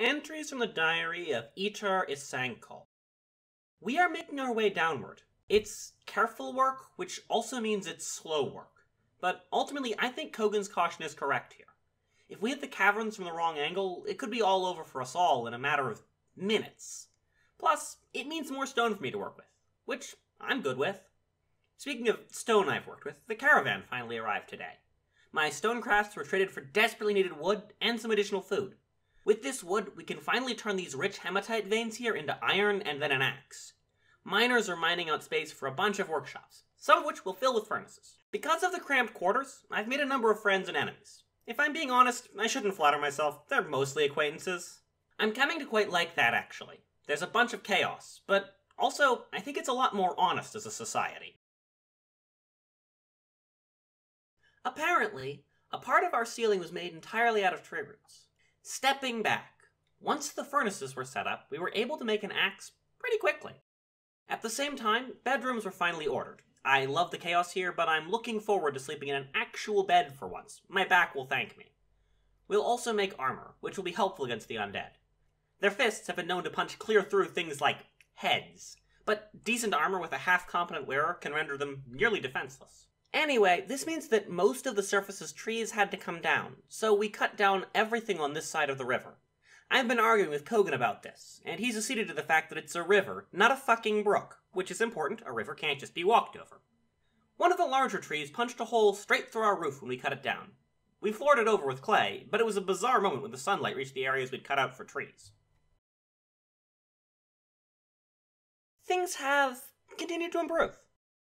Entries from the diary of Etur Isankal. We are making our way downward. It's careful work, which also means it's slow work. But ultimately, I think Kogan's caution is correct here. If we hit the caverns from the wrong angle, it could be all over for us all in a matter of minutes. Plus, it means more stone for me to work with, which I'm good with. Speaking of stone I've worked with, the caravan finally arrived today. My stone crafts were traded for desperately needed wood and some additional food. With this wood, we can finally turn these rich hematite veins here into iron and then an axe. Miners are mining out space for a bunch of workshops, some of which will fill with furnaces. Because of the cramped quarters, I've made a number of friends and enemies. If I'm being honest, I shouldn't flatter myself, they're mostly acquaintances. I'm coming to quite like that, actually. There's a bunch of chaos, but also, I think it's a lot more honest as a society. Apparently, a part of our ceiling was made entirely out of tree roots. Stepping back, once the furnaces were set up, we were able to make an axe pretty quickly. At the same time, bedrooms were finally ordered. I love the chaos here, but I'm looking forward to sleeping in an actual bed for once. My back will thank me. We'll also make armor, which will be helpful against the undead. Their fists have been known to punch clear through things like heads, but decent armor with a half-competent wearer can render them nearly defenseless. Anyway, this means that most of the surface's trees had to come down, so we cut down everything on this side of the river. I've been arguing with Kogan about this, and he's acceded to the fact that it's a river, not a fucking brook, which is important. A river can't just be walked over. One of the larger trees punched a hole straight through our roof when we cut it down. We floored it over with clay, but it was a bizarre moment when the sunlight reached the areas we'd cut out for trees. Things have continued to improve.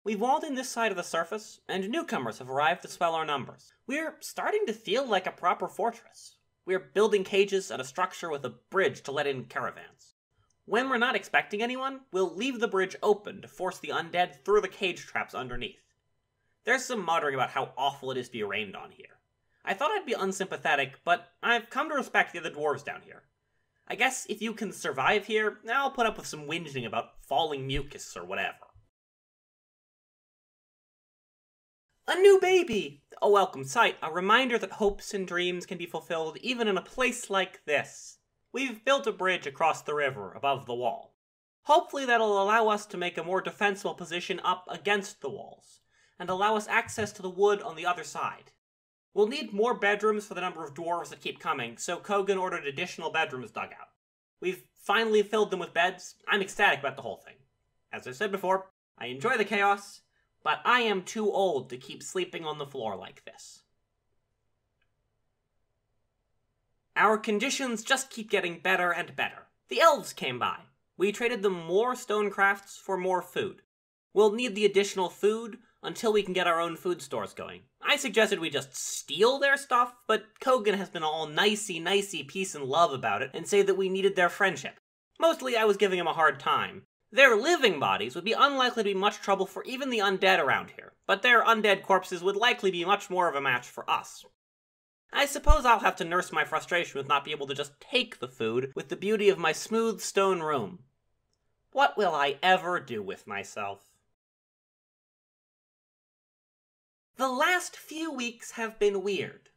We've walled in this side of the surface, and newcomers have arrived to swell our numbers. We're starting to feel like a proper fortress. We're building cages and a structure with a bridge to let in caravans. When we're not expecting anyone, we'll leave the bridge open to force the undead through the cage traps underneath. There's some muttering about how awful it is to be rained on here. I thought I'd be unsympathetic, but I've come to respect the other dwarves down here. I guess if you can survive here, I'll put up with some whinging about falling mucus or whatever. A new baby! A welcome sight, a reminder that hopes and dreams can be fulfilled even in a place like this. We've built a bridge across the river above the wall. Hopefully that'll allow us to make a more defensible position up against the walls, and allow us access to the wood on the other side. We'll need more bedrooms for the number of dwarves that keep coming, so Kogan ordered additional bedrooms dug out. We've finally filled them with beds. I'm ecstatic about the whole thing. As I said before, I enjoy the chaos, but I am too old to keep sleeping on the floor like this. Our conditions just keep getting better and better. The elves came by. We traded them more stone crafts for more food. We'll need the additional food until we can get our own food stores going. I suggested we just steal their stuff, but Kogan has been all nicey peace and love about it and say that we needed their friendship. Mostly I was giving him a hard time. Their living bodies would be unlikely to be much trouble for even the undead around here, but their undead corpses would likely be much more of a match for us. I suppose I'll have to nurse my frustration with not being able to just take the food with the beauty of my smooth stone room. What will I ever do with myself? The last few weeks have been weird.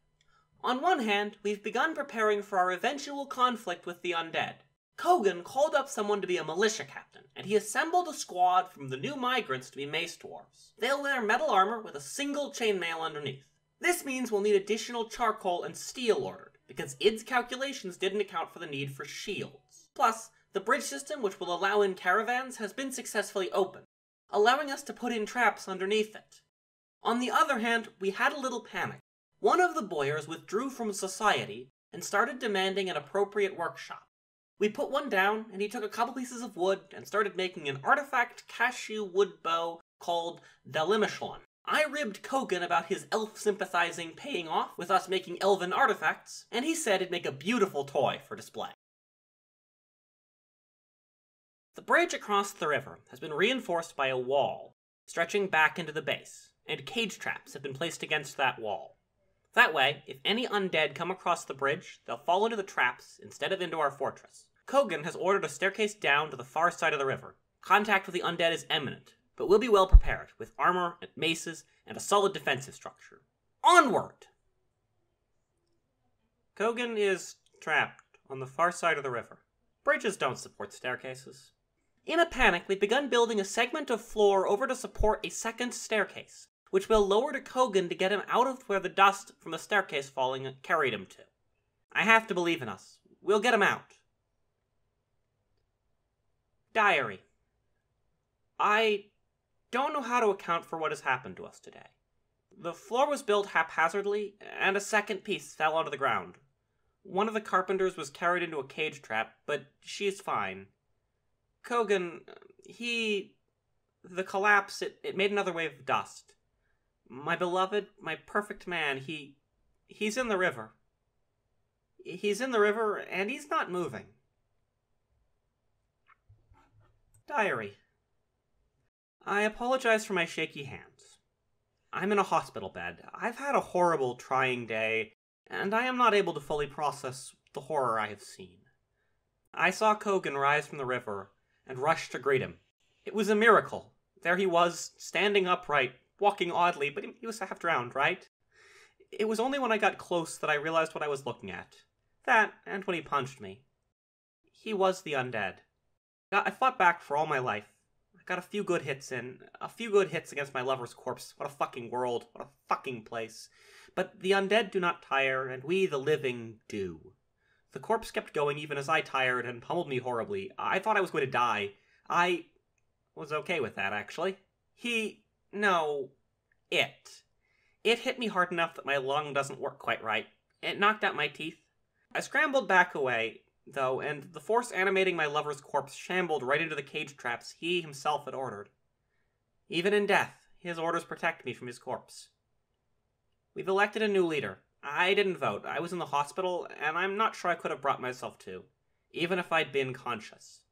On one hand, we've begun preparing for our eventual conflict with the undead. Kogan called up someone to be a militia captain, and he assembled a squad from the new migrants to be mace dwarves. They'll wear metal armor with a single chainmail underneath. This means we'll need additional charcoal and steel ordered, because ID's calculations didn't account for the need for shields. Plus, the bridge system which will allow in caravans has been successfully opened, allowing us to put in traps underneath it. On the other hand, we had a little panic. One of the boyars withdrew from society and started demanding an appropriate workshop. We put one down, and he took a couple pieces of wood and started making an artifact cashew wood bow called the Limichlon. I ribbed Kogan about his elf-sympathizing paying off with us making elven artifacts, and he said it'd make a beautiful toy for display. The bridge across the river has been reinforced by a wall, stretching back into the base, and cage traps have been placed against that wall. That way, if any undead come across the bridge, they'll fall into the traps instead of into our fortress. Kogan has ordered a staircase down to the far side of the river. Contact with the undead is imminent, but we'll be well prepared, with armor and maces and a solid defensive structure. Onward! Kogan is trapped on the far side of the river. Bridges don't support staircases. In a panic, we've begun building a segment of floor over to support a second staircase, which we'll lower to Kogan to get him out of where the dust from the staircase falling carried him to. I have to believe in us. We'll get him out. Diary. I don't know how to account for what has happened to us today. The floor was built haphazardly, and a second piece fell onto the ground. One of the carpenters was carried into a cage trap, but she's fine. Kogan, the collapse, it made another wave of dust. My beloved, my perfect man, he's in the river. He's in the river, and he's not moving. Diary. I apologize for my shaky hands. I'm in a hospital bed. I've had a horrible, trying day, and I am not able to fully process the horror I have seen. I saw Kogan rise from the river and rush to greet him. It was a miracle. There he was, standing upright, walking oddly, but he was half drowned, right? It was only when I got close that I realized what I was looking at. That, and when he punched me. He was the undead. I fought back for all my life. I got a few good hits in. A few good hits against my lover's corpse. What a fucking world. What a fucking place. But the undead do not tire, and we, the living, do. The corpse kept going even as I tired and pummeled me horribly. I thought I was going to die. I was okay with that, actually. It hit me hard enough that my lung doesn't work quite right. It knocked out my teeth. I scrambled back away, though, and the force animating my lover's corpse shambled right into the cage traps he himself had ordered. Even in death, his orders protect me from his corpse. We've elected a new leader. I didn't vote. I was in the hospital, and I'm not sure I could have brought myself to, even if I'd been conscious.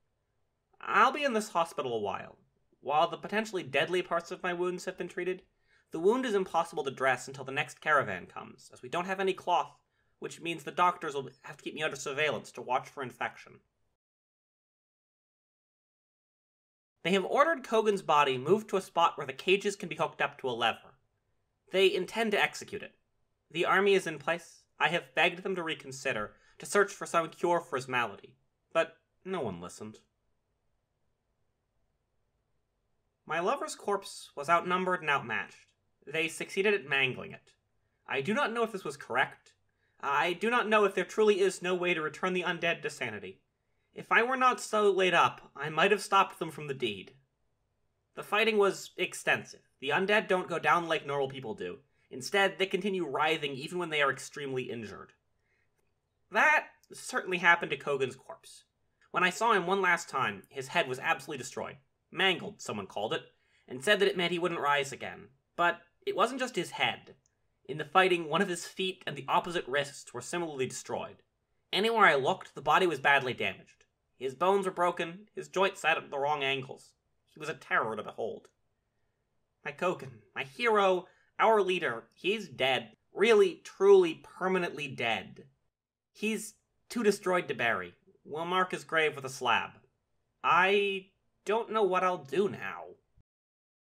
I'll be in this hospital a while. While the potentially deadly parts of my wounds have been treated, the wound is impossible to dress until the next caravan comes, as we don't have any cloth, which means the doctors will have to keep me under surveillance to watch for infection. They have ordered Kogan's body moved to a spot where the cages can be hooked up to a lever. They intend to execute it. The army is in place. I have begged them to reconsider, to search for some cure for his malady, but no one listened. My lover's corpse was outnumbered and outmatched. They succeeded at mangling it. I do not know if this was correct. I do not know if there truly is no way to return the undead to sanity. If I were not so laid up, I might have stopped them from the deed. The fighting was extensive. The undead don't go down like normal people do. Instead, they continue writhing even when they are extremely injured. That certainly happened to Kogan's corpse. When I saw him one last time, his head was absolutely destroyed. Mangled, someone called it, and said that it meant he wouldn't rise again. But it wasn't just his head. In the fighting, one of his feet and the opposite wrists were similarly destroyed. Anywhere I looked, the body was badly damaged. His bones were broken, his joints sat at the wrong angles. He was a terror to behold. My Kogan, my hero, our leader, he's dead. Really, truly, permanently dead. He's too destroyed to bury. We'll mark his grave with a slab. I don't know what I'll do now.